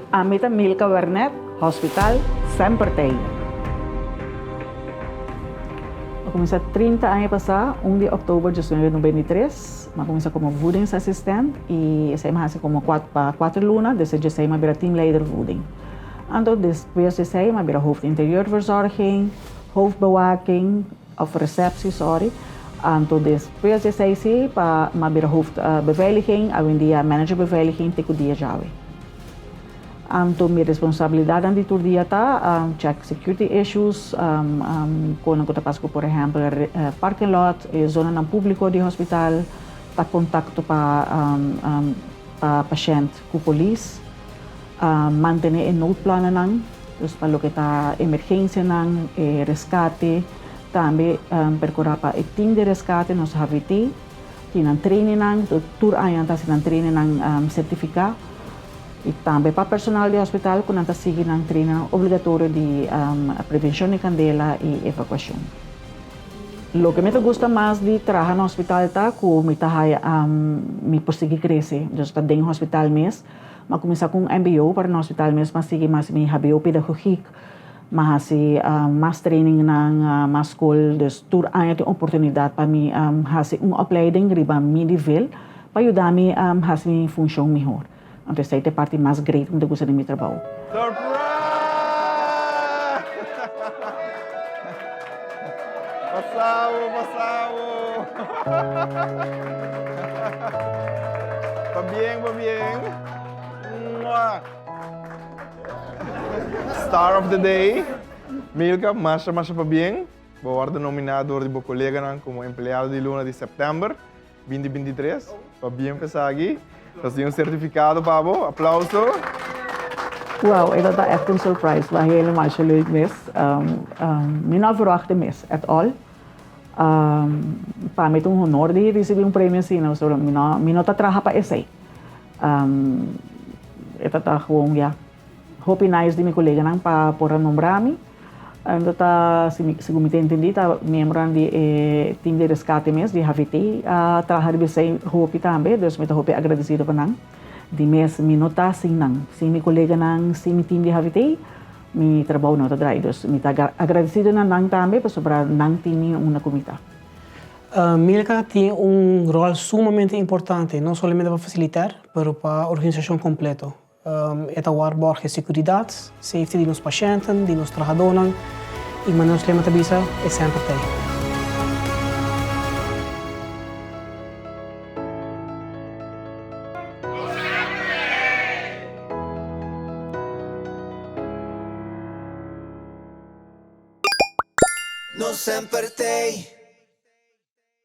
Amita Milka Wernet, Hospital, sempre tem. Começa 30 anos passar, 1 de outubro de 2023, mas começa como voeding assistent e essa é como 4 lunas, desde já sei, mas vira team leader voeding. Então, depois de sei, mas vira hoofd interieurverzorging, hoofdbewaking, of receptie, sorry. Então, depois de sei, mas vira hoofd beveiliging, en dia manager beveiliging, te dia já. Então, minha responsabilidade ante todo dia tá check security issues, quando eu passo por exemplo parking lot, zona não público do hospital, tá contato para paciente com polícia, manter em note plano nang, dus para lo que tá emergência nang, resgate, também percorrer para team de resgate nos haviti, tinang training nang, tur ayan ta sinang training nang certificado. E também para o personal do hospital, quando está seguindo um treino obrigatório de prevenção de candela e evacuação. O que me gusta mais de trabalhar no hospital é que me conseguir crescer. Eu estou dentro do hospital mesmo, mas começar com MBO para no hospital mesmo, mas seguir mais minha HBO pedagógico, mas mais training na mais escola, dus tur há a oportunidade para mim fazer uma opleiding riba mi nível para ajudar-me a fazer minha função melhor. Então, essa é a parte mais grande que eu gosto do meu trabalho. Surprise! Passawo! Pa bien. Star of the day. Milka, Masha pa bien. Boa nominado de meu colega como empleado de Luna de setembro 2023. Pa bien pesagi. Nós certificado, Pabo. Aplauso. Wow, ito ta echt een surprise. Maar helemaal zo leuk mis. Niet verwacht mis, at all. Para mim, um honor de receber um prêmio assim, não só não tá trabalhando para esse. Ito ta kung hope nice de meu colega nang para por nombrar-me. Ito ta se comité entendi ta membro de team de resgate mes de Haviti trabalhar de sei hope também, dus me hope agradecido pa nang. De mes minota sing nang, sing mi colega nang sing mi team de Haviti, mi trabalho nota drai, dus mi ta agradecido na nang também para sobrar nang team una comita. Milka tem rol sumamente importante, não somente para facilitar, mas para a organização completa. É waarborgen seguridade, safety de nos pacientes, de nos trabalhadores, e manos lema tabisa é sempre tem. No sempre tem.